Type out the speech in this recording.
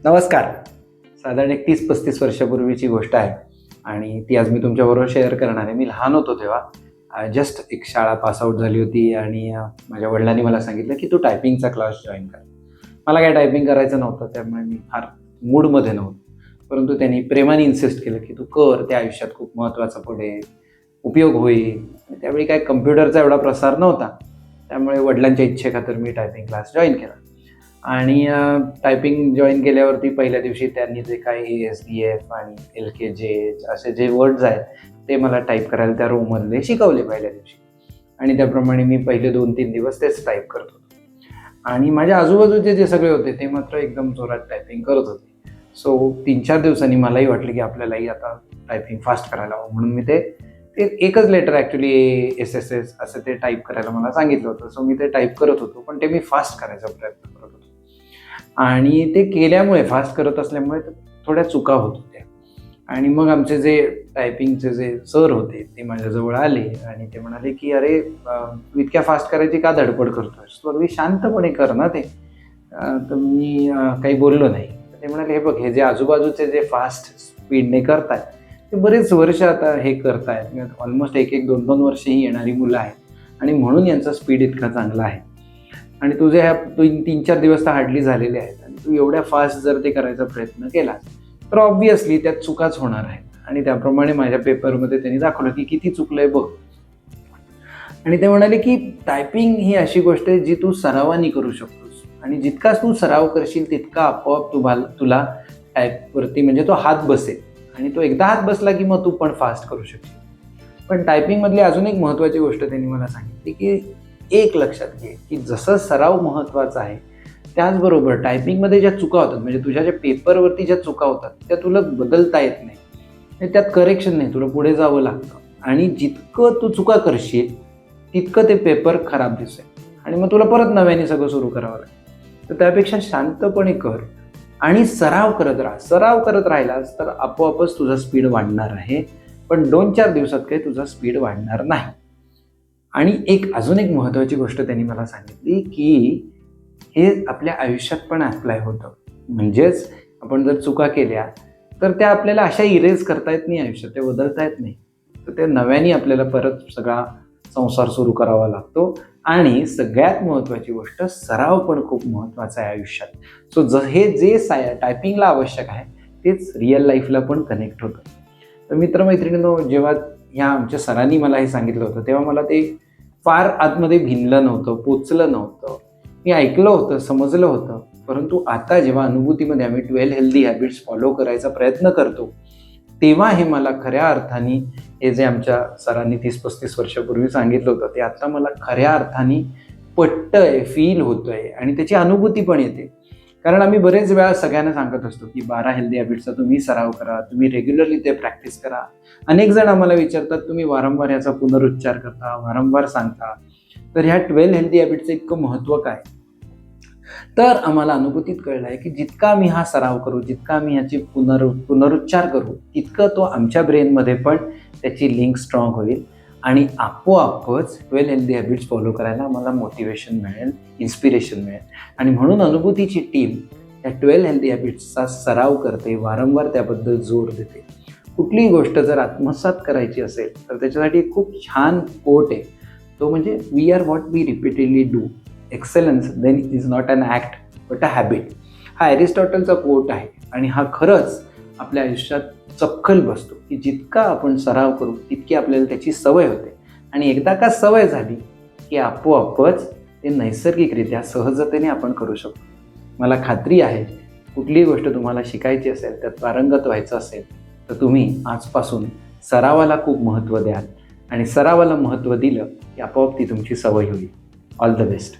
नमस्कार. साधारण एक 30-35 वर्षापूर्वीची गोष्ट आहे आणि ती आज मी तुमच्याबरोबर शेअर करणार आहे. मी लहान होतो तेव्हा जस्ट एक शाळा पासआउट झाली होती आणि माझ्या वडिलांनी मला सांगितलं की तू टायपिंगचा क्लास जॉईन कर. मला काय टायपिंग करायचं नव्हतं, त्यामुळे मी फार मूडमध्ये नव्हतो. परंतु त्यांनी प्रेमाने इन्सिस्ट केलं की तू कर, त्या आयुष्यात खूप महत्त्वाचा पुढे उपयोग होईल. आणि त्यावेळी काय कम्प्युटरचा एवढा प्रसार नव्हता, त्यामुळे वडिलांच्या इच्छेखातर मी टायपिंग क्लास जॉईन केला. आणि टायपिंग जॉईन केल्यावरती पहिल्या दिवशी त्यांनी जे काही ASDF आणि LKJ असे जे वर्ड्स आहेत ते मला टाईप करायला त्या रूममधले शिकवले पहिल्या दिवशी. आणि त्याप्रमाणे मी पहिले 2-3 दिवस तेच टाईप करत होतो. आणि माझ्या आजूबाजूचे जे सगळे होते ते मात्र एकदम जोरात टायपिंग करत होते. सो 3-4 दिवसांनी मलाही वाटलं की आपल्यालाही आता टायपिंग फास्ट करायला हवं, म्हणून मी ते एकच लेटर ॲक्च्युली SSS असं ते टाईप करायला मला सांगितलं होतं. सो मी ते टाईप करत होतो, पण ते मी फास्ट करायचा प्रयत्न करत होतो. आणि ते केल्यामुळे, फास्ट करत असल्यामुळे थोड्या चुका होत होत्या. आणि मग आमचे जे टायपिंगचे जे सर होते ते माझ्याजवळ आले आणि ते म्हणाले की अरे तू इतक्या फास्ट करायची का धडपड करतोयस, तू अगदी शांतपणे कर ना ते. तर मी काही बोललो नाही. ते म्हणाले हे बघ, हे जे आजूबाजूचे जे फास्ट स्पीडने करतायत ते बरेच वर्ष आता हे करतायत, ऑलमोस्ट 1-2 वर्ष ही येणारी मुलं आहेत आणि म्हणून यांचा स्पीड इतका चांगला आहे. आणि तुझे ह्या 3-4 दिवस तर हार्डली झालेले आहेत आणि तू एवढ्या फास्ट जर ते करायचा प्रयत्न केला तर ऑब्व्हियसली त्यात चुकाच होणार आहेत. आणि त्याप्रमाणे माझ्या पेपरमध्ये त्यांनी दाखवलं की किती चुकलंय बघ. आणि ते म्हणाले की टायपिंग ही अशी गोष्ट आहे जी तू सरावानी करू शकतोस आणि जितकाच तू सराव करशील तितका आपोआप तुला टाईपवरती म्हणजे तो हात बसेल आणि तो एकदा हात बसला की मग तू पण फास्ट करू शकशील. पण टायपिंगमधली अजून एक महत्त्वाची गोष्ट त्यांनी मला सांगितली की एक लक्षात घे की जसं सराव महत्त्वाचा आहे त्याचबरोबर टायपिंगमध्ये ज्या चुका होतात, म्हणजे तुझ्या ज्या पेपरवरती ज्या चुका होतात त्या तुला बदलता येत नाही, त्यात करेक्शन नाही, तुला पुढे जावं लागतं. आणि जितकं तू चुका करशील तितकं ते पेपर खराब दिसेल आणि मग तुला परत नव्याने सगळं सुरू करावं लागेल. तर त्यापेक्षा शांतपणे कर आणि सराव करत राहा. सराव करत राहिलास तर आपोआपच तुझा स्पीड वाढणार आहे, पण 2-4 दिवसात काही तुझा स्पीड वाढणार नाही. आणि अजून एक महत्त्वाची गोष्ट त्यांनी मला सांगितली की हे आपल्या आयुष्यात पण ॲप्लाय होतं. म्हणजेच आपण जर चुका केल्या तर त्या आपल्याला अशा इरेज करता येत नाही आयुष्यात, ते बदलता येत नाही. तर ते नव्याने आपल्याला परत सगळा संसार सुरू करावा लागतो. आणि सगळ्यात महत्त्वाची गोष्ट, सराव पण खूप महत्त्वाचा आहे आयुष्यात. सो हे जे टायपिंगला आवश्यक आहे तेच रिअल लाईफला पण कनेक्ट होतं. तर मित्रमैत्रिणींनो, जेव्हा ह्या आमच्या सरांनी मला हे सांगितलं होतं तेव्हा मला ते फार आतमध्ये भिनलं नव्हतं, पोचलं नव्हतं. मी ऐकलं होतं, समजलं होतं. परंतु आता जेव्हा अनुभूतीमध्ये आम्ही 12 हेल्दी हॅबिट्स फॉलो करायचा प्रयत्न करतो तेव्हा हे मला खऱ्या अर्थाने, हे जे आमच्या सरांनी 30-35 वर्षापूर्वी सांगितलं होतं ते आता मला खऱ्या अर्थाने पटतंय, फील होतंय आणि त्याची अनुभूती पण येते. कारण आम्ही बरेच वेळा सगळ्यांना सांगत असतो की 12 हेल्दी हॅबिट्सचा तुम्ही सराव करा, तुम्ही रेग्युलरली ते प्रॅक्टिस करा. अनेक जण आम्हाला विचारतात तुम्ही वारंवार ह्याचा पुनरुच्चार करता, वारंवार सांगता, तर ह्या 12 हेल्दी हॅबिटचं इतकं महत्त्व काय? तर आम्हाला अनुभूतीत कळलं आहे की जितका आम्ही हा सराव करू, जितका आम्ही ह्याची पुनरुच्चार करू, तितकं तो आमच्या ब्रेनमध्ये पण त्याची लिंक स्ट्रॉंग होईल आणि आपोआपच 12 हेल्दी हॅबिट्स फॉलो करायला आम्हाला मोटिवेशन मिळेल, इन्स्पिरेशन मिळेल. आणि म्हणून अनुभूतीची टीम या 12 हेल्दी हॅबिट्सचा सराव करते, वारंवार त्याबद्दल जोर देते. कुठलीही गोष्ट जर आत्मसात करायची असेल तर त्याच्यासाठी खूप छान कोट आहे. तो म्हणजे we are what we repeatedly do. Excellence then is not an act but a habit. हा ॲरिस्टॉटलचा कोट आहे आणि हा खरंच आपल्या आयुष्यात चपखल बसतो की जितका आपण सराव करू तितकी आपल्याला त्याची सवय होते. आणि एकदा का सवय झाली की आपोआपच ते नैसर्गिकरित्या सहजतेने आपण करू शकतो. मला खात्री आहे कुठलीही गोष्ट तुम्हाला शिकायची असेल, त्यात पारंगत व्हायचं असेल तर तुम्ही आजपासून सरावाला खूप महत्त्व द्याल आणि सरावाला महत्त्व दिलं की आपोआप ती तुमची सवय होईल. All the best.